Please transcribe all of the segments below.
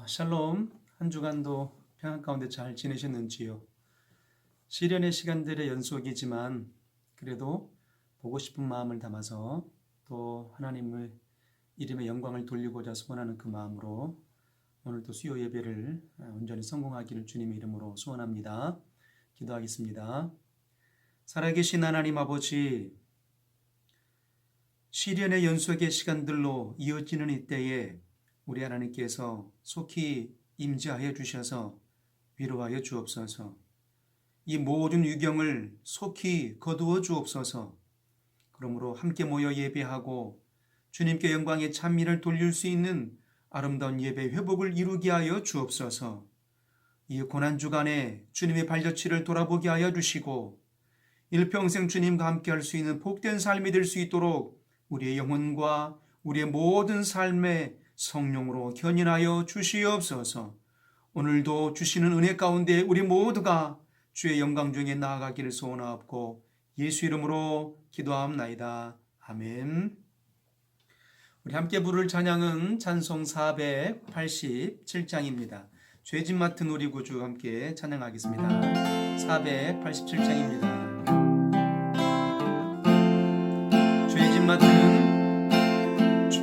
샬롬. 한 주간도 평안 가운데 잘 지내셨는지요? 시련의 시간들의 연속이지만 그래도 보고 싶은 마음을 담아서 또 하나님의 이름의 영광을 돌리고자 소원하는 그 마음으로 오늘도 수요 예배를 온전히 성공하기를 주님의 이름으로 소원합니다. 기도하겠습니다. 살아계신 하나님 아버지, 시련의 연속의 시간들로 이어지는 이때에 우리 하나님께서 속히 임재하여 주셔서 위로하여 주옵소서. 이 모든 유경을 속히 거두어 주옵소서. 그러므로 함께 모여 예배하고 주님께 영광의 찬미를 돌릴 수 있는 아름다운 예배 회복을 이루게 하여 주옵소서. 이 고난주간에 주님의 발자취를 돌아보게 하여 주시고 일평생 주님과 함께 할 수 있는 복된 삶이 될 수 있도록 우리의 영혼과 우리의 모든 삶에 성령으로 견인하여 주시옵소서. 오늘도 주시는 은혜 가운데 우리 모두가 주의 영광 중에 나아가기를 소원하옵고 예수 이름으로 기도하옵나이다. 아멘. 우리 함께 부를 찬양은 찬송 487장입니다. 죄짓 맡은 우리 구주 함께 찬양하겠습니다. 487장입니다. 죄짓 맡은 주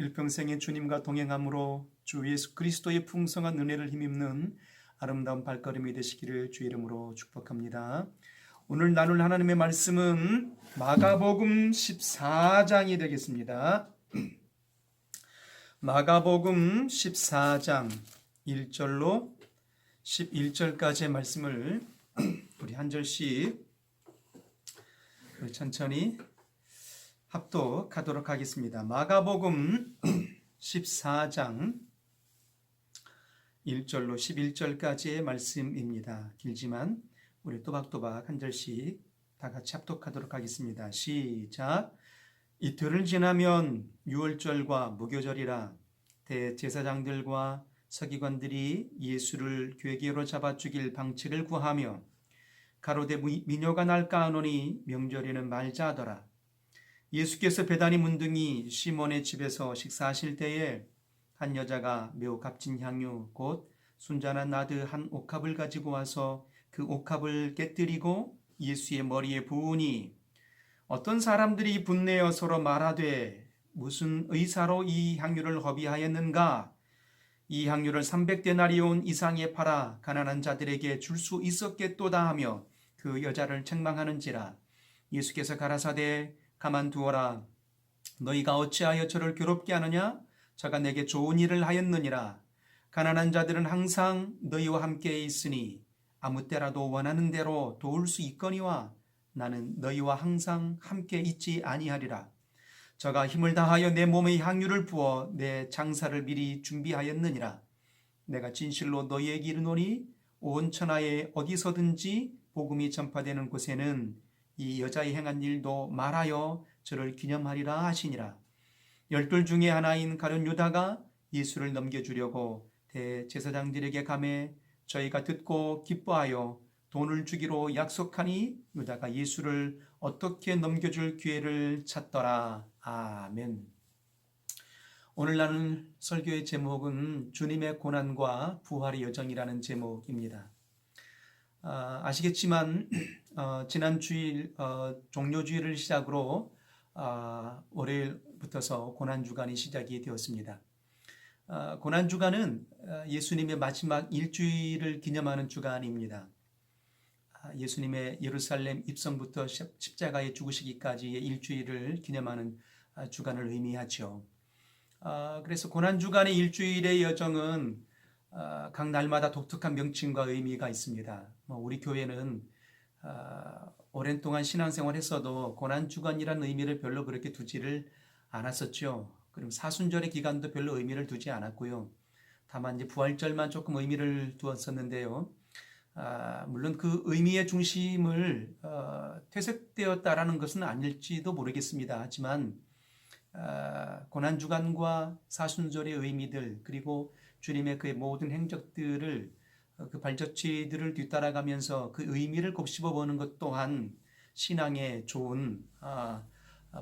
일평생의 주님과 동행함으로 주 예수 그리스도의 풍성한 은혜를 힘입는 아름다운 발걸음이 되시기를 주 이름으로 축복합니다. 오늘 나눌 하나님의 말씀은 마가복음 14장이 되겠습니다. 마가복음 14장 1절로 11절까지의 말씀을 우리 한 절씩 천천히 합독하도록 하겠습니다. 마가복음 14장 1절로 11절까지의 말씀입니다. 길지만 우리 또박또박 한 절씩 다 같이 합독하도록 하겠습니다. 시작. 이틀을 지나면 유월절과 무교절이라 대제사장들과 서기관들이 예수를 괴계로 잡아 죽일 방책을 구하며 가로되 미녀가 날까 하노니 명절에는 말자 하더라. 예수께서 베다니 문둥이 시몬의 집에서 식사하실 때에 한 여자가 매우 값진 향유 곧 순잔한 나드 한 옥합을 가지고 와서 그 옥합을 깨뜨리고 예수의 머리에 부으니 어떤 사람들이 분내어 서로 말하되 무슨 의사로 이 향유를 허비하였는가? 이 향유를 300데나리온 이상에 팔아 가난한 자들에게 줄 수 있었겠도다 하며 그 여자를 책망하는지라. 예수께서 가라사대 가만두어라. 너희가 어찌하여 저를 괴롭게 하느냐? 저가 내게 좋은 일을 하였느니라. 가난한 자들은 항상 너희와 함께 있으니 아무 때라도 원하는 대로 도울 수 있거니와 나는 너희와 항상 함께 있지 아니하리라. 저가 힘을 다하여 내 몸에 향유를 부어 내 장사를 미리 준비하였느니라. 내가 진실로 너희에게 이르노니 온 천하에 어디서든지 복음이 전파되는 곳에는 이 여자의 행한 일도 말하여 저를 기념하리라 하시니라. 열둘 중에 하나인 가룟 유다가 예수를 넘겨주려고 대제사장들에게 가매 저희가 듣고 기뻐하여 돈을 주기로 약속하니 유다가 예수를 어떻게 넘겨줄 기회를 찾더라. 아멘. 오늘 나눌 설교의 제목은 주님의 고난과 부활의 여정이라는 제목입니다. 아시겠지만 지난 주일 종료주일을 시작으로 월요일부터서 고난주간이 시작이 되었습니다. 고난주간은 예수님의 마지막 일주일을 기념하는 주간입니다. 예수님의 예루살렘 입성부터 십자가에 죽으시기까지의 일주일을 기념하는 주간을 의미하죠. 그래서 고난주간의 일주일의 여정은 각 날마다 독특한 명칭과 의미가 있습니다. 우리 교회는 오랜 동안 신앙생활 했어도 고난주간이라는 의미를 별로 그렇게 두지를 않았었죠. 그럼 사순절의 기간도 별로 의미를 두지 않았고요. 다만 이제 부활절만 조금 의미를 두었었는데요. 물론 그 의미의 중심을 퇴색되었다라는 것은 아닐지도 모르겠습니다. 하지만 고난주간과 사순절의 의미들 그리고 주님의 그의 모든 행적들을 그 발자취들을 뒤따라가면서 그 의미를 곱씹어보는 것 또한 신앙의 좋은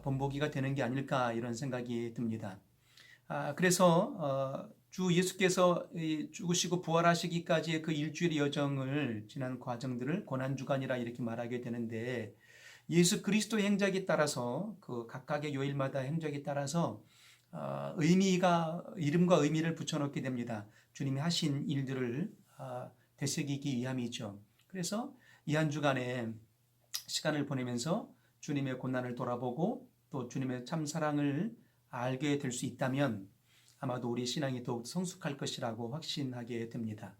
본보기가 되는 게 아닐까 이런 생각이 듭니다. 그래서 주 예수께서 죽으시고 부활하시기까지의 그 일주일의 여정을 지난 과정들을 고난주간이라 이렇게 말하게 되는데 예수 그리스도의 행적에 따라서 그 각각의 요일마다 행적에 따라서 이름과 의미를 붙여놓게 됩니다. 주님이 하신 일들을 되새기기 위함이죠. 그래서 이 한 주간에 시간을 보내면서 주님의 고난을 돌아보고 또 주님의 참 사랑을 알게 될 수 있다면 아마도 우리 신앙이 더욱 성숙할 것이라고 확신하게 됩니다.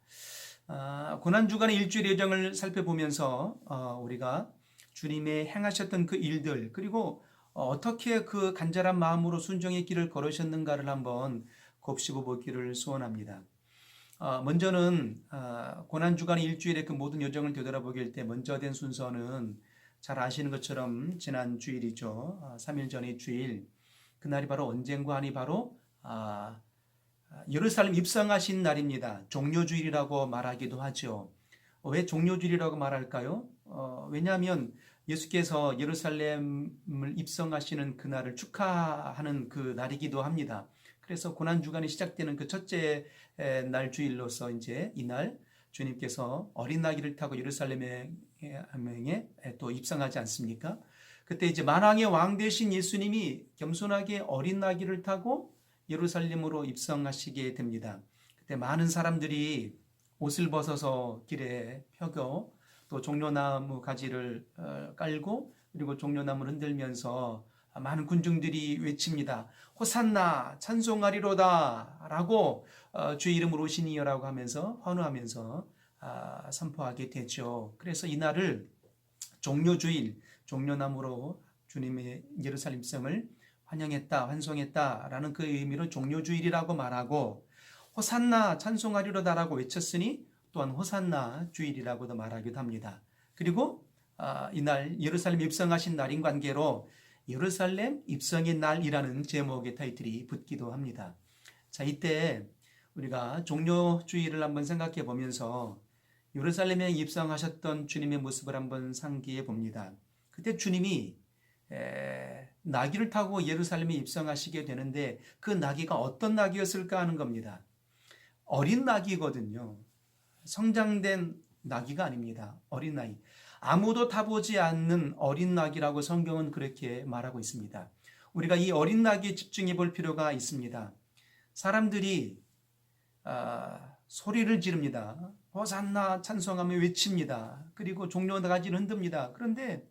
고난주간의 일주일 여정을 살펴보면서 우리가 주님의 행하셨던 그 일들 그리고 어떻게 그 간절한 마음으로 순종의 길을 걸으셨는가를 한번 곱씹어 보기를 소원합니다. 먼저는 고난주간의 일주일의 그 모든 여정을 되돌아보게 할 때 먼저 된 순서는 잘 아시는 것처럼 지난 주일이죠. 3일 전의 주일. 그날이 바로 언젠가 하니 바로 예루살렘 입성하신 날입니다. 종료주일이라고 말하기도 하죠. 왜 종료주일이라고 말할까요? 왜냐하면 예수께서 예루살렘을 입성하시는 그날을 축하하는 그 날이기도 합니다. 그래서 고난주간이 시작되는 그 첫째 날 주일로서 이제 이날 주님께서 어린 나귀를 타고 예루살렘에 또 입성하지 않습니까? 그때 이제 만왕의 왕 되신 예수님이 겸손하게 어린 나귀를 타고 예루살렘으로 입성하시게 됩니다. 그때 많은 사람들이 옷을 벗어서 길에 펴고 또 종려나무 가지를 깔고 그리고 종려나무를 흔들면서 많은 군중들이 외칩니다. 호산나 찬송하리로다 라고 주의 이름으로 오신 이여라고 하면서 환호하면서 선포하게 되죠. 그래서 이날을 종려주일, 종려나무로 주님의 예루살렘 성을 환영했다, 환송했다라는 그 의미로 종려주일이라고 말하고 호산나 찬송하리로다라고 외쳤으니 또한 호산나 주일이라고도 말하기도 합니다. 그리고 이날 예루살렘 입성하신 날인 관계로 예루살렘 입성의 날이라는 제목의 타이틀이 붙기도 합니다. 자, 이때 우리가 종려주일을 한번 생각해 보면서 예루살렘에 입성하셨던 주님의 모습을 한번 상기해 봅니다. 그때 주님이 나귀를 타고 예루살렘에 입성하시게 되는데 그 나귀가 어떤 나귀였을까 하는 겁니다. 어린 나귀거든요. 성장된 나귀가 아닙니다. 어린 나귀. 아무도 타보지 않는 어린 나귀라고 성경은 그렇게 말하고 있습니다. 우리가 이 어린 나귀에 집중해 볼 필요가 있습니다. 사람들이 소리를 지릅니다. 호산나 찬송하며 외칩니다. 그리고 종려가지를 흔듭니다. 그런데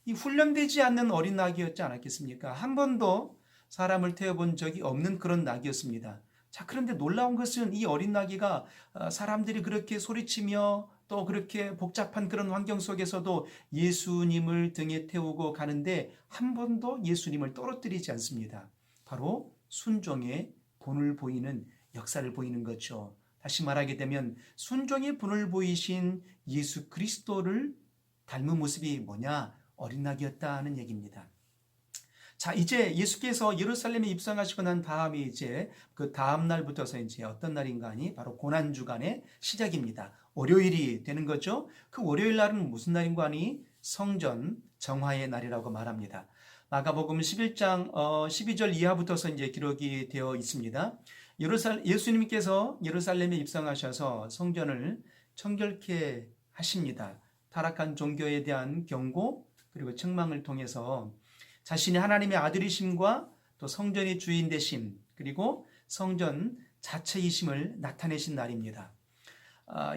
이 훈련되지 않는 어린 낙이었지 않았겠습니까? 한 번도 사람을 태워본 적이 없는 그런 낙이었습니다. 자, 그런데 놀라운 것은 이 어린 낙이가 사람들이 그렇게 소리치며 또 그렇게 복잡한 그런 환경 속에서도 예수님을 등에 태우고 가는데 한 번도 예수님을 떨어뜨리지 않습니다. 바로 순종의 본을 보이는 역사를 보이는 거죠. 다시 말하게 되면 순종의 본을 보이신 예수 그리스도를 닮은 모습이 뭐냐? 어린 낙이었다는 얘기입니다. 자, 이제 예수께서 예루살렘에 입성하시고 난 다음에 이제 그 다음 날부터서 이제 어떤 날인가 하니 바로 고난주간의 시작입니다. 월요일이 되는 거죠. 그 월요일 날은 무슨 날인가 하니 성전 정화의 날이라고 말합니다. 마가복음 11장 12절 이하부터서 이제 기록이 되어 있습니다. 예수님께서 예루살렘에 입성하셔서 성전을 청결케 하십니다. 타락한 종교에 대한 경고 그리고 책망을 통해서 자신이 하나님의 아들이심과 또 성전의 주인 되심 그리고 성전 자체이심을 나타내신 날입니다.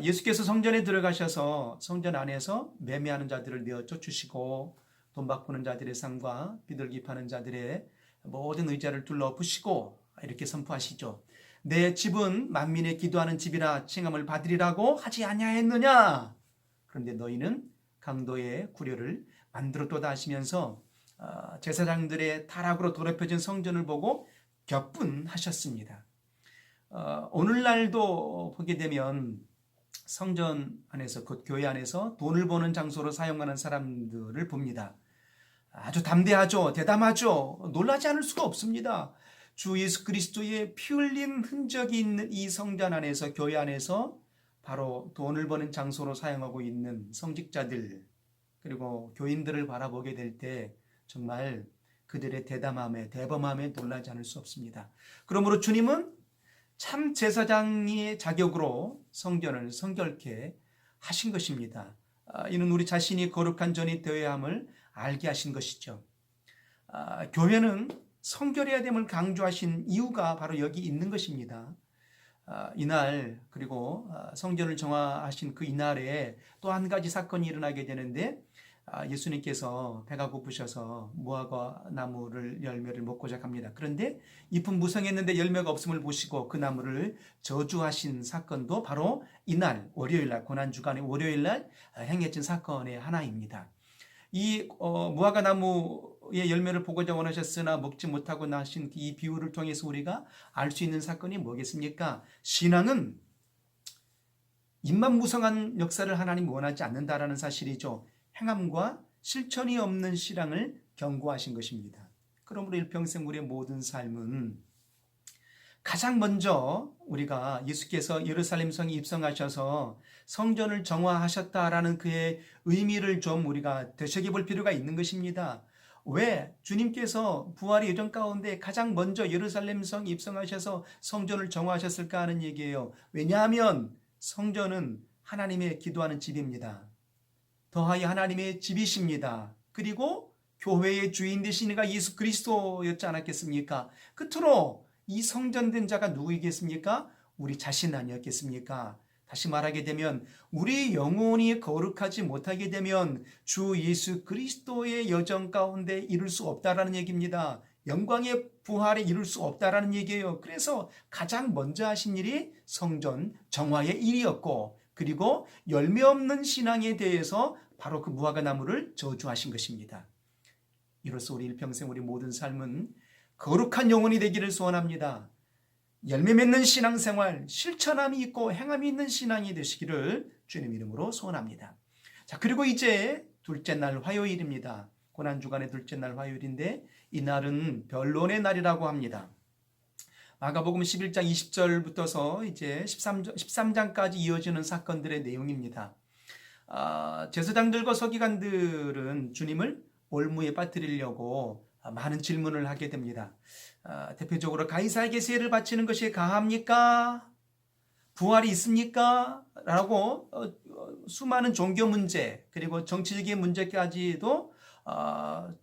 예수께서 성전에 들어가셔서 성전 안에서 매매하는 자들을 내어 쫓으시고 돈 바꾸는 자들의 상과 비둘기 파는 자들의 모든 의자를 둘러 부시고 이렇게 선포하시죠. 내 집은 만민의 기도하는 집이라 칭함을 받으리라고 하지 아니하였느냐? 그런데 너희는 강도의 구려를 만들었도다 하시면서 제사장들의 타락으로 더럽혀진 성전을 보고 격분하셨습니다. 오늘날도 보게 되면 성전 안에서 곧 교회 안에서 돈을 버는 장소로 사용하는 사람들을 봅니다. 아주 담대하죠. 대담하죠. 놀라지 않을 수가 없습니다. 주 예수 그리스도의 피 흘린 흔적이 있는 이 성전 안에서 교회 안에서 바로 돈을 버는 장소로 사용하고 있는 성직자들 그리고 교인들을 바라보게 될 때 정말 그들의 대담함에 대범함에 놀라지 않을 수 없습니다. 그러므로 주님은 참 제사장의 자격으로 성전을 성결케 하신 것입니다. 이는 우리 자신이 거룩한 전이 되어야 함을 알게 하신 것이죠. 교회는 성결해야 됨을 강조하신 이유가 바로 여기 있는 것입니다. 이날 그리고 성전을 정화하신 그 이날에 또 한 가지 사건이 일어나게 되는데 예수님께서 배가 고프셔서 무화과 나무를 열매를 먹고자 합니다. 그런데 잎은 무성했는데 열매가 없음을 보시고 그 나무를 저주하신 사건도 바로 이날 월요일날 고난주간의 월요일날 행해진 사건의 하나입니다. 이 무화과 나무의 열매를 보고자 원하셨으나 먹지 못하고 나신 이 비유를 통해서 우리가 알 수 있는 사건이 뭐겠습니까? 신앙은 입만 무성한 역사를 하나님 원하지 않는다라는 사실이죠. 행함과 실천이 없는 신앙을 경고하신 것입니다. 그러므로 일평생 우리의 모든 삶은 가장 먼저 우리가 예수께서 예루살렘 성에 입성하셔서 성전을 정화하셨다라는 그의 의미를 좀 우리가 되새겨볼 필요가 있는 것입니다. 왜 주님께서 부활의 여정 가운데 가장 먼저 예루살렘 성에 입성하셔서 성전을 정화하셨을까 하는 얘기예요. 왜냐하면 성전은 하나님의 기도하는 집입니다. 더하여 하나님의 집이십니다. 그리고 교회의 주인 되신 이가 예수 그리스도였지 않았겠습니까? 끝으로 이 성전된 자가 누구이겠습니까? 우리 자신 아니었겠습니까? 다시 말하게 되면 우리 영혼이 거룩하지 못하게 되면 주 예수 그리스도의 여정 가운데 이룰 수 없다라는 얘기입니다. 영광의 부활에 이룰 수 없다라는 얘기예요. 그래서 가장 먼저 하신 일이 성전 정화의 일이었고, 그리고 열매 없는 신앙에 대해서 바로 그 무화과 나무를 저주하신 것입니다. 이로써 우리 일평생 우리 모든 삶은 거룩한 영혼이 되기를 소원합니다. 열매 맺는 신앙생활, 실천함이 있고 행함이 있는 신앙이 되시기를 주님 이름으로 소원합니다. 자, 그리고 이제 둘째 날 화요일입니다. 고난주간의 둘째 날 화요일인데 이 날은 변론의 날이라고 합니다. 마가복음 11장 20절부터서 이제 13장까지 이어지는 사건들의 내용입니다. 제사장들과 서기관들은 주님을 올무에 빠뜨리려고 많은 질문을 하게 됩니다. 대표적으로 가이사에게 세를 바치는 것이 가합니까? 부활이 있습니까? 라고 수많은 종교 문제 그리고 정치적인 문제까지도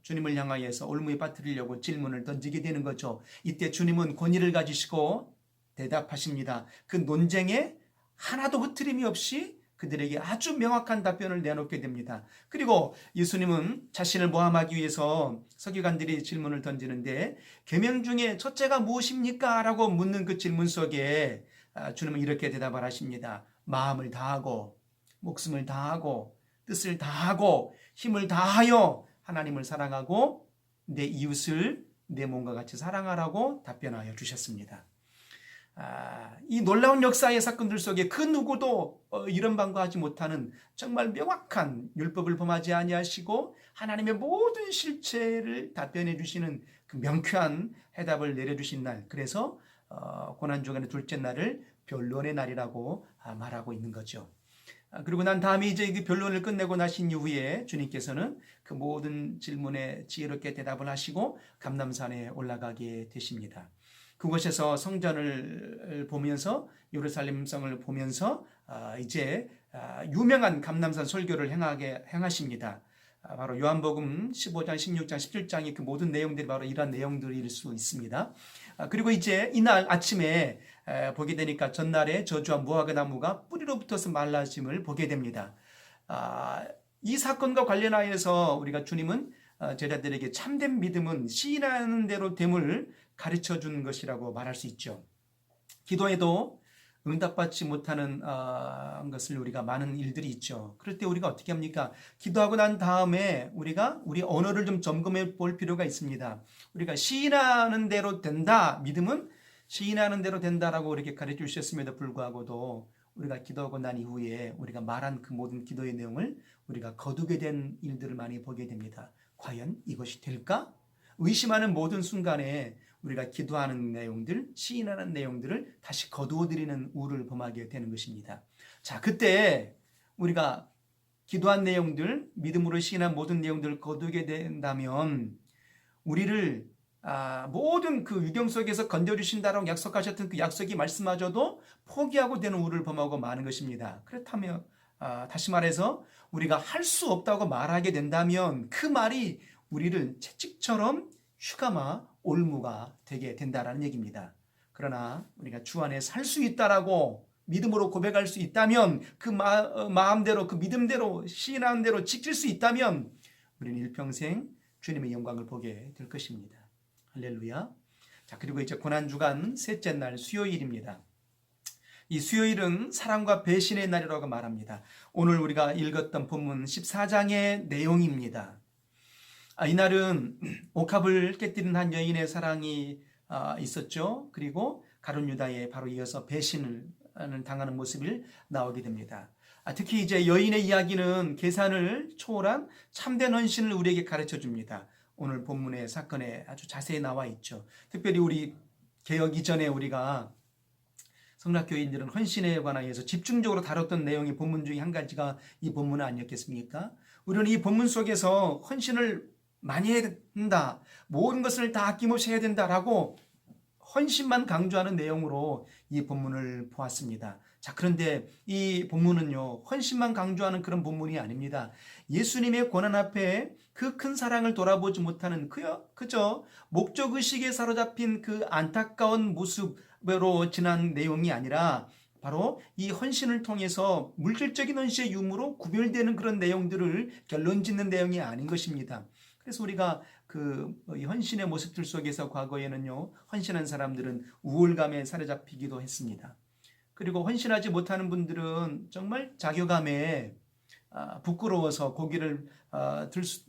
주님을 향하여서 올무에 빠뜨리려고 질문을 던지게 되는 거죠. 이때 주님은 권위를 가지시고 대답하십니다. 그 논쟁에 하나도 흐트림이 없이 그들에게 아주 명확한 답변을 내놓게 됩니다. 그리고 예수님은 자신을 모함하기 위해서 서기관들이 질문을 던지는데 계명 중에 첫째가 무엇입니까? 라고 묻는 그 질문 속에 주님은 이렇게 대답을 하십니다. 마음을 다하고 목숨을 다하고 뜻을 다하고 힘을 다하여 하나님을 사랑하고 내 이웃을 내 몸과 같이 사랑하라고 답변하여 주셨습니다. 이 놀라운 역사의 사건들 속에 그 누구도 이런 방과하지 못하는 정말 명확한 율법을 범하지 아니하시고 하나님의 모든 실체를 답변해 주시는 그 명쾌한 해답을 내려주신 날, 그래서 고난주간의 둘째 날을 변론의 날이라고 말하고 있는 거죠. 그리고 난 다음에 이제 그 변론을 끝내고 나신 이후에 주님께서는 그 모든 질문에 지혜롭게 대답을 하시고 감람산에 올라가게 되십니다. 그곳에서 성전을 보면서 예루살렘 성을 보면서 이제 유명한 감람산 설교를 행하십니다. 바로 요한복음 15장, 16장, 17장의 그 모든 내용들이 바로 이러한 내용들일 수 있습니다. 그리고 이제 이날 아침에 보게 되니까 전날에 저주한 무화과 나무가 뿌리로 붙어서 말라짐을 보게 됩니다. 이 사건과 관련하여서 우리가 주님은 제자들에게 참된 믿음은 시인하는 대로 됨을 가르쳐 주는 것이라고 말할 수 있죠. 기도에도 응답받지 못하는 것을 우리가 많은 일들이 있죠. 그럴 때 우리가 어떻게 합니까? 기도하고 난 다음에 우리가 우리 언어를 좀 점검해 볼 필요가 있습니다. 우리가 시인하는 대로 된다, 믿음은 시인하는 대로 된다라고 이렇게 가르쳐 주셨음에도 불구하고도 우리가 기도하고 난 이후에 우리가 말한 그 모든 기도의 내용을 우리가 거두게 된 일들을 많이 보게 됩니다. 과연 이것이 될까? 의심하는 모든 순간에 우리가 기도하는 내용들, 시인하는 내용들을 다시 거두어드리는 우를 범하게 되는 것입니다. 자, 그때 우리가 기도한 내용들, 믿음으로 시인한 모든 내용들을 거두게 된다면 우리를 모든 그 위경 속에서 건져주신다라고 약속하셨던 그 약속이 말씀마저도 포기하고 되는 우를 범하고 마는 것입니다. 그렇다면 다시 말해서 우리가 할 수 없다고 말하게 된다면 그 말이 우리를 채찍처럼 휘감아 올무가 되게 된다라는 얘기입니다. 그러나 우리가 주 안에 살 수 있다라고 믿음으로 고백할 수 있다면 그 마음대로 그 믿음대로 시인하는 대로 지킬 수 있다면 우리는 일평생 주님의 영광을 보게 될 것입니다. 할렐루야. 자, 그리고 이제 고난주간 셋째 날 수요일입니다. 이 수요일은 사랑과 배신의 날이라고 말합니다. 오늘 우리가 읽었던 본문 14장의 내용입니다. 이날은 옥합을 깨뜨린 한 여인의 사랑이 있었죠. 그리고 가룟 유다에 바로 이어서 배신을 당하는 모습이 나오게 됩니다. 특히 이제 여인의 이야기는 계산을 초월한 참된 헌신을 우리에게 가르쳐 줍니다. 오늘 본문의 사건에 아주 자세히 나와 있죠. 특별히 우리 개혁 이전에 우리가 성락교인들은 헌신에 관하여서 집중적으로 다뤘던 내용이 본문 중에 한 가지가 이 본문 아니었겠습니까? 우리는 이 본문 속에서 헌신을 많이 해야 된다, 모든 것을 다 아낌없이 해야 된다라고 헌신만 강조하는 내용으로 이 본문을 보았습니다. 자, 그런데 이 본문은요, 헌신만 강조하는 그런 본문이 아닙니다. 예수님의 고난 앞에 그 큰 사랑을 돌아보지 못하는 그저 목적의식에 사로잡힌 그 안타까운 모습으로 지난 내용이 아니라 바로 이 헌신을 통해서 물질적인 헌신의 유무로 구별되는 그런 내용들을 결론 짓는 내용이 아닌 것입니다. 그래서 우리가 그 헌신의 모습들 속에서 과거에는요, 헌신한 사람들은 우울감에 사로잡히기도 했습니다. 그리고 헌신하지 못하는 분들은 정말 자괴감에 부끄러워서 고개를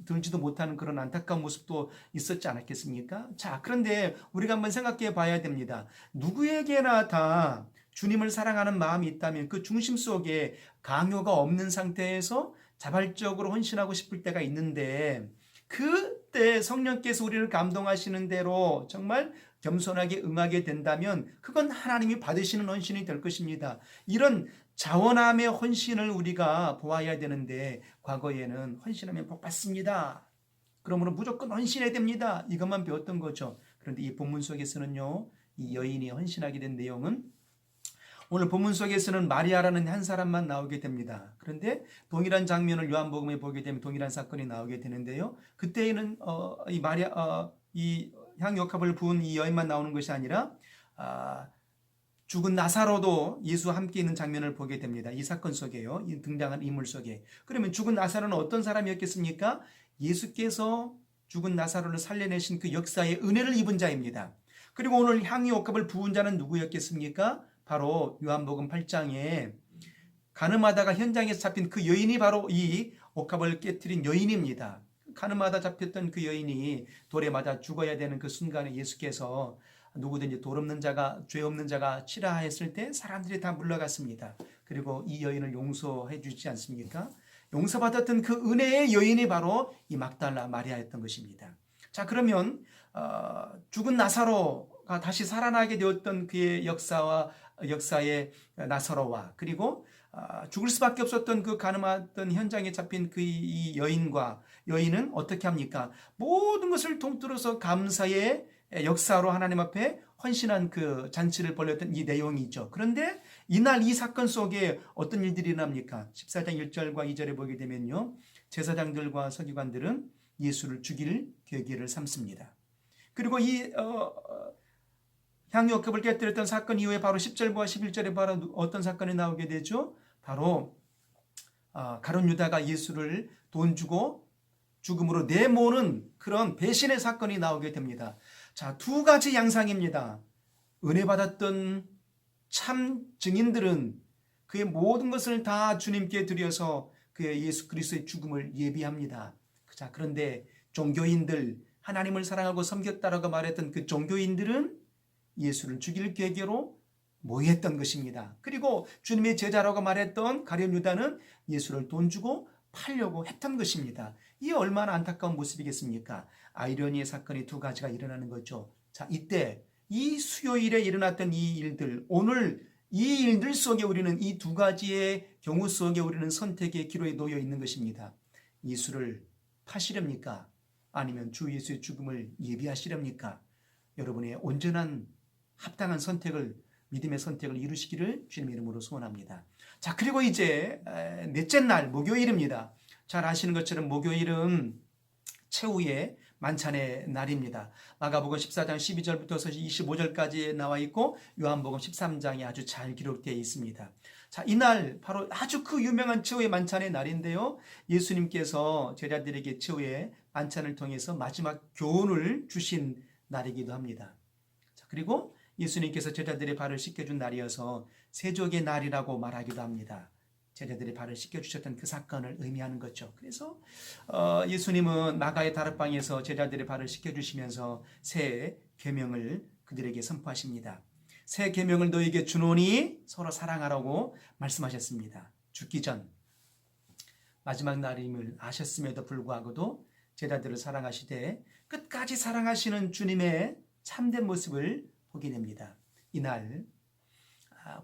들지도 못하는 그런 안타까운 모습도 있었지 않았겠습니까? 자, 그런데 우리가 한번 생각해 봐야 됩니다. 누구에게나 다 주님을 사랑하는 마음이 있다면 그 중심 속에 강요가 없는 상태에서 자발적으로 헌신하고 싶을 때가 있는데, 그때 성령께서 우리를 감동하시는 대로 정말 겸손하게 응하게 된다면 그건 하나님이 받으시는 헌신이 될 것입니다. 이런 자원함의 헌신을 우리가 보아야 되는데, 과거에는 헌신하면 복 받습니다, 그러므로 무조건 헌신해야 됩니다, 이것만 배웠던 거죠. 그런데 이 본문 속에서는요, 이 여인이 헌신하게 된 내용은 오늘 본문 속에서는 마리아라는 한 사람만 나오게 됩니다. 그런데 동일한 장면을 요한복음에 보게 되면 동일한 사건이 나오게 되는데요. 그때에는 이 향유옥합을 부은 이 여인만 나오는 것이 아니라 죽은 나사로도 예수와 함께 있는 장면을 보게 됩니다. 이 사건 속에요. 이 등장한 인물 속에. 그러면 죽은 나사로는 어떤 사람이었겠습니까? 예수께서 죽은 나사로를 살려내신 그 역사의 은혜를 입은 자입니다. 그리고 오늘 향유옥합을 부은 자는 누구였겠습니까? 바로 요한복음 8장에 가늠하다가 현장에서 잡힌 그 여인이 바로 이 옥합을 깨뜨린 여인입니다. 가늠하다 잡혔던 그 여인이 돌에 맞아 죽어야 되는 그 순간에 예수께서 누구든지 돌 없는 자가, 죄 없는 자가 치라 했을 때 사람들이 다 물러갔습니다. 그리고 이 여인을 용서해 주지 않습니까? 용서받았던 그 은혜의 여인이 바로 이 막달라 마리아였던 것입니다. 자, 그러면 죽은 나사로가 다시 살아나게 되었던 그의 역사의 나사로와, 그리고 죽을 수밖에 없었던 그 가늠하던 현장에 잡힌 그 이 여인은 어떻게 합니까? 모든 것을 통틀어서 감사의 역사로 하나님 앞에 헌신한 그 잔치를 벌였던 이 내용이 있죠. 그런데 이날 이 사건 속에 어떤 일들이 일어납니까? 14장 1절과 2절에 보게 되면요, 제사장들과 서기관들은 예수를 죽일 계기를 삼습니다. 그리고 이 향유옥합을 깨뜨렸던 사건 이후에 바로 10절과 11절에 바로 어떤 사건이 나오게 되죠? 바로 가룟 유다가 예수를 돈 주고 죽음으로 내모는 그런 배신의 사건이 나오게 됩니다. 자, 두 가지 양상입니다. 은혜 받았던 참 증인들은 그의 모든 것을 다 주님께 드려서 그의 예수 그리스도의 죽음을 예비합니다. 자, 그런데 종교인들, 하나님을 사랑하고 섬겼다라고 말했던 그 종교인들은 예수를 죽일 계획으로 모였던 것입니다. 그리고 주님의 제자라고 말했던 가룟 유다는 예수를 돈 주고 팔려고 했던 것입니다. 이게 얼마나 안타까운 모습이겠습니까? 아이러니의 사건이 두 가지가 일어나는 거죠. 자, 이때 이 수요일에 일어났던 이 일들, 오늘 이 일들 속에 우리는 이 두 가지의 경우 속에 우리는 선택의 기로에 놓여 있는 것입니다. 예수를 파시렵니까? 아니면 주 예수의 죽음을 예비하시렵니까? 여러분의 온전한 합당한 선택을, 믿음의 선택을 이루시기를 주님의 이름으로 소원합니다. 자, 그리고 이제 넷째 날 목요일입니다. 잘 아시는 것처럼 목요일은 최후의 만찬의 날입니다. 마가복음 14장 12절부터 25절까지 나와 있고 요한복음 13장에 아주 잘 기록되어 있습니다. 자, 이날 바로 아주 그 유명한 최후의 만찬의 날인데요, 예수님께서 제자들에게 최후의 만찬을 통해서 마지막 교훈을 주신 날이기도 합니다. 자, 그리고 예수님께서 제자들의 발을 씻겨준 날이어서 세족의 날이라고 말하기도 합니다. 제자들의 발을 씻겨주셨던 그 사건을 의미하는 거죠. 그래서 예수님은 마가의 다락방에서 제자들의 발을 씻겨주시면서 새 계명을 그들에게 선포하십니다. 새 계명을 너에게 주노니 서로 사랑하라고 말씀하셨습니다. 죽기 전 마지막 날임을 아셨음에도 불구하고도 제자들을 사랑하시되 끝까지 사랑하시는 주님의 참된 모습을 보게 됩니다. 이날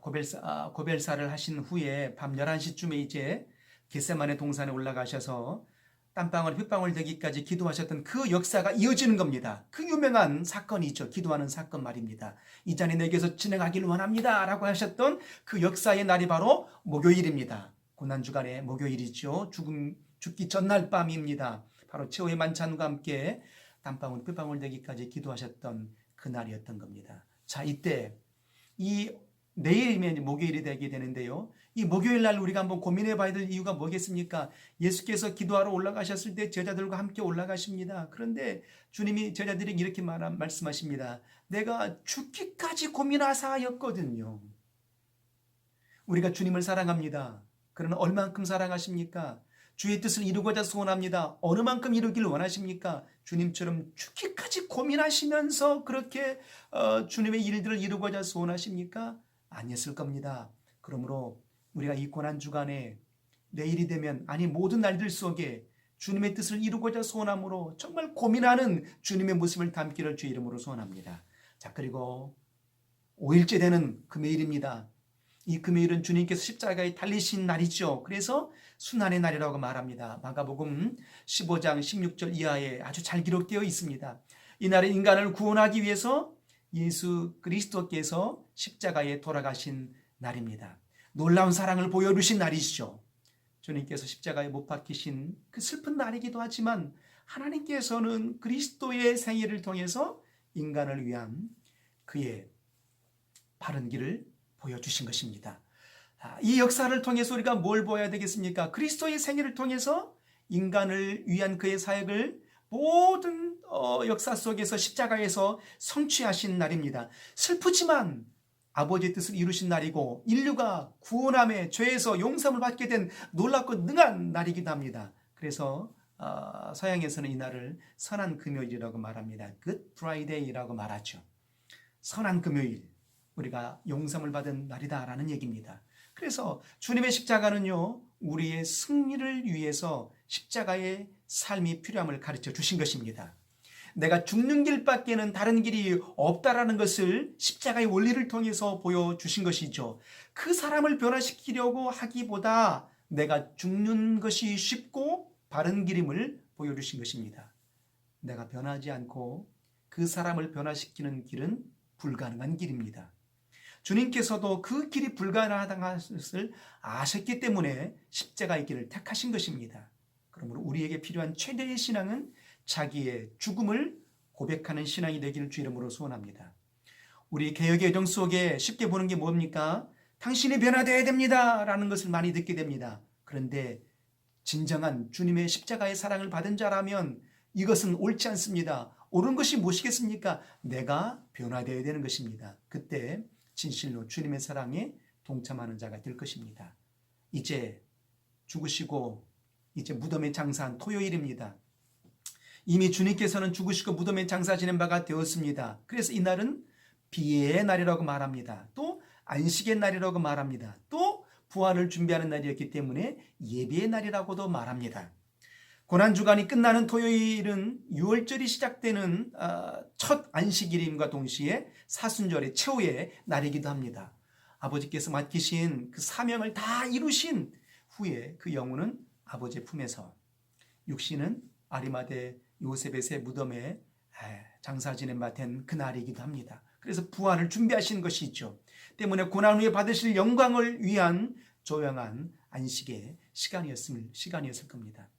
고별사를 하신 후에 밤 11시쯤에 이제 겟세마네 동산에 올라가셔서 땀방울 핏방울 되기까지 기도하셨던 그 역사가 이어지는 겁니다. 그 유명한 사건이죠. 기도하는 사건 말입니다. 이 잔이 내게서 진행하기를 원합니다 라고 하셨던 그 역사의 날이 바로 목요일입니다. 고난주간의 목요일이죠. 죽기 전날 밤입니다. 바로 최후의 만찬과 함께 땀방울 핏방울 되기까지 기도하셨던 그날이었던 겁니다. 자, 이때 이 내일이면 목요일이 되게 되는데요. 이 목요일 날 우리가 한번 고민해 봐야 될 이유가 뭐겠습니까? 예수께서 기도하러 올라가셨을 때 제자들과 함께 올라가십니다. 그런데 주님이 제자들에게 이렇게 말씀하십니다. 내가 죽기까지 고민하사였거든요. 우리가 주님을 사랑합니다. 그러나 얼만큼 사랑하십니까? 주의 뜻을 이루고자 소원합니다. 어느 만큼 이루기를 원하십니까? 주님처럼 죽기까지 고민하시면서 그렇게 주님의 일들을 이루고자 소원하십니까? 아니었을 겁니다. 그러므로 우리가 이 고난주간에 내일이 되면 모든 날들 속에 주님의 뜻을 이루고자 소원함으로 정말 고민하는 주님의 모습을 담기를 주의 이름으로 소원합니다. 자, 그리고 5일째 되는 금요일입니다. 이 금요일은 주님께서 십자가에 달리신 날이죠. 그래서 순환의 날이라고 말합니다. 마가복음 15장 16절 이하에 아주 잘 기록되어 있습니다. 이날은 인간을 구원하기 위해서 예수 그리스도께서 십자가에 돌아가신 날입니다. 놀라운 사랑을 보여주신 날이시죠. 주님께서 십자가에 못 박히신 그 슬픈 날이기도 하지만 하나님께서는 그리스도의 생애를 통해서 인간을 위한 그의 바른 길을 보여주신 것입니다. 이 역사를 통해서 우리가 뭘 보아야 되겠습니까? 그리스도의 생애를 통해서 인간을 위한 그의 사역을 모든 역사 속에서 십자가에서 성취하신 날입니다. 슬프지만 아버지의 뜻을 이루신 날이고 인류가 구원함에 죄에서 용서를 받게 된 놀랍고 능한 날이기도 합니다. 그래서 서양에서는 이 날을 선한 금요일이라고 말합니다. Good Friday라고 말하죠. 선한 금요일, 우리가 용서를 받은 날이다라는 얘기입니다. 그래서 주님의 십자가는요, 우리의 승리를 위해서 십자가의 삶이 필요함을 가르쳐 주신 것입니다. 내가 죽는 길밖에는 다른 길이 없다라는 것을 십자가의 원리를 통해서 보여주신 것이죠. 그 사람을 변화시키려고 하기보다 내가 죽는 것이 쉽고 바른 길임을 보여주신 것입니다. 내가 변하지 않고 그 사람을 변화시키는 길은 불가능한 길입니다. 주님께서도 그 길이 불가능하다는 것을 아셨기 때문에 십자가의 길을 택하신 것입니다. 그러므로 우리에게 필요한 최대의 신앙은 자기의 죽음을 고백하는 신앙이 되기를 주 이름으로 소원합니다. 우리 개혁의 여정 속에 쉽게 보는 게 뭡니까? 당신이 변화되어야 됩니다 라는 것을 많이 듣게 됩니다. 그런데 진정한 주님의 십자가의 사랑을 받은 자라면 이것은 옳지 않습니다. 옳은 것이 무엇이겠습니까? 내가 변화되어야 되는 것입니다. 그때 진실로 주님의 사랑에 동참하는 자가 될 것입니다. 이제 죽으시고 이제 무덤에 장사한 토요일입니다. 이미 주님께서는 죽으시고 무덤에 장사 지낸 바가 되었습니다. 그래서 이날은 비의 날이라고 말합니다. 또 안식의 날이라고 말합니다. 또 부활을 준비하는 날이었기 때문에 예배의 날이라고도 말합니다. 고난주간이 끝나는 토요일은 6월절이 시작되는 첫 안식일임과 동시에 사순절의 최후의 날이기도 합니다. 아버지께서 맡기신 그 사명을 다 이루신 후에 그 영혼은 아버지의 품에서 육신은 아리마대 요셉의 새 무덤에 장사 지낸 바 된 그날이기도 합니다. 그래서 부활을 준비하신 것이 있죠. 때문에 고난 후에 받으실 영광을 위한 조용한 안식의 시간이었을 겁니다.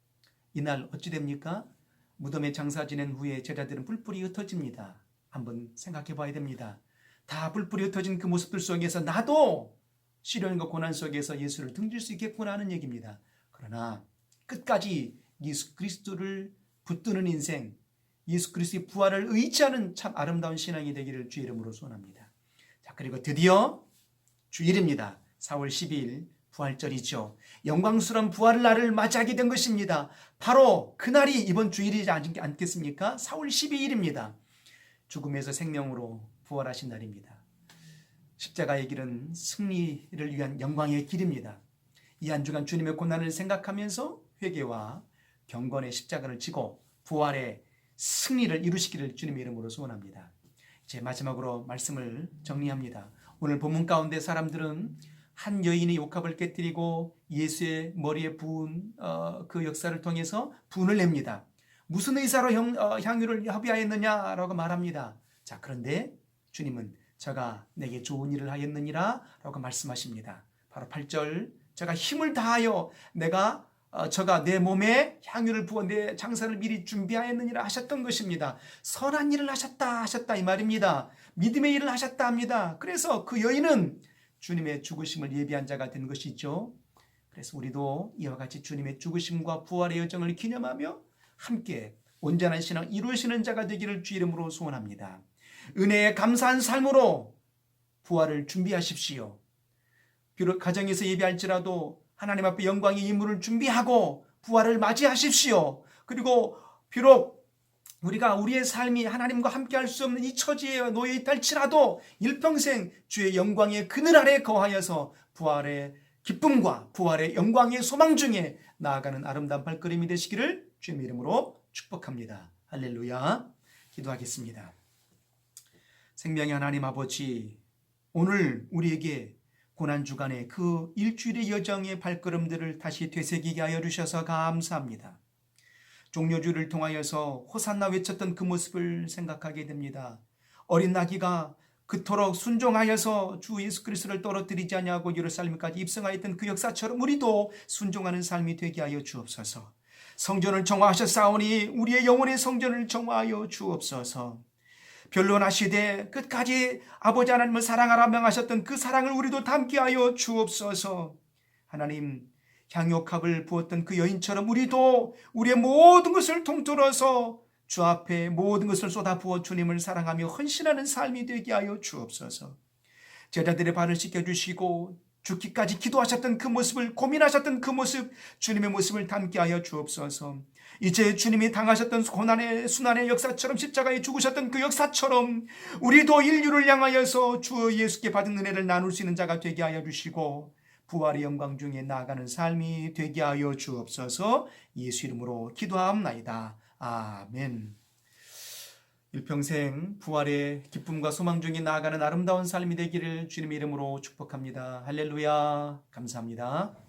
이날 어찌 됩니까? 무덤에 장사 지낸 후에 제자들은 뿔뿔이 흩어집니다. 한번 생각해 봐야 됩니다. 다 뿔뿔이 흩어진 그 모습들 속에서 나도 시련과 고난 속에서 예수를 등질 수 있겠구나 하는 얘기입니다. 그러나 끝까지 예수 그리스도를 붙드는 인생, 예수 그리스도의 부활을 의지하는 참 아름다운 신앙이 되기를 주 이름으로 소원합니다. 자, 그리고 드디어 주일입니다. 4월 12일 부활절이죠. 영광스러운 부활의 날을 맞이하게 된 것입니다. 바로 그날이 이번 주일이지 않겠습니까? 4월 12일입니다. 죽음에서 생명으로 부활하신 날입니다. 십자가의 길은 승리를 위한 영광의 길입니다. 이 한 주간 주님의 고난을 생각하면서 회개와 경건의 십자가를 지고 부활의 승리를 이루시기를 주님의 이름으로 소원합니다. 이제 마지막으로 말씀을 정리합니다. 오늘 본문 가운데 사람들은 한 여인이 욕합을 깨뜨리고 예수의 머리에 부은 그 역사를 통해서 분을 냅니다. 무슨 의사로 향유를 합의하였느냐라고 말합니다. 자, 그런데 주님은 저가 내게 좋은 일을 하였느니라 라고 말씀하십니다. 바로 8절, 저가 힘을 다하여 저가 내 몸에 향유를 부어 내 장사를 미리 준비하였느니라 하셨던 것입니다. 선한 일을 하셨다 이 말입니다. 믿음의 일을 하셨다 합니다. 그래서 그 여인은 주님의 죽으심을 예비한 자가 된 것이죠. 그래서 우리도 이와 같이 주님의 죽으심과 부활의 여정을 기념하며 함께 온전한 신앙 이루시는 자가 되기를 주 이름으로 소원합니다. 은혜에 감사한 삶으로 부활을 준비하십시오. 비록 가정에서 예배할지라도 하나님 앞에 영광의 임무를 준비하고 부활을 맞이하십시오. 그리고 비록 우리가 우리의 삶이 하나님과 함께할 수 없는 이 처지에 놓여 있다 할지라도 일평생 주의 영광의 그늘 아래 거하여서 부활의 기쁨과 부활의 영광의 소망 중에 나아가는 아름다운 발걸음이 되시기를 주님의 이름으로 축복합니다. 할렐루야. 기도하겠습니다. 생명의 하나님 아버지, 오늘 우리에게 고난주간의 그 일주일의 여정의 발걸음들을 다시 되새기게 하여 주셔서 감사합니다. 종려주를 통하여서 호산나 외쳤던 그 모습을 생각하게 됩니다. 어린 나귀가 그토록 순종하여서 주 예수 그리스도를 떨어뜨리지 아니하고 예루살렘까지 입성하였던 그 역사처럼 우리도 순종하는 삶이 되게 하여 주옵소서. 성전을 정화하셨사오니 우리의 영혼의 성전을 정화하여 주옵소서. 변론하시되 끝까지 아버지 하나님을 사랑하라 명하셨던 그 사랑을 우리도 담게 하여 주옵소서. 하나님, 향유값을 부었던 그 여인처럼 우리도 우리의 모든 것을 통틀어서 주 앞에 모든 것을 쏟아부어 주님을 사랑하며 헌신하는 삶이 되게 하여 주옵소서. 제자들의 발을 씻겨주시고 죽기까지 기도하셨던 그 모습을, 고민하셨던 그 모습, 주님의 모습을 담게 하여 주옵소서. 이제 주님이 당하셨던 고난의 순환의 역사처럼 십자가에 죽으셨던 그 역사처럼 우리도 인류를 향하여서 주 예수께 받은 은혜를 나눌 수 있는 자가 되게 하여 주시고 부활의 영광 중에 나아가는 삶이 되게 하여 주옵소서. 예수 이름으로 기도하옵나이다. 아멘. 일평생 부활의 기쁨과 소망 중에 나아가는 아름다운 삶이 되기를 주님의 이름으로 축복합니다. 할렐루야. 감사합니다.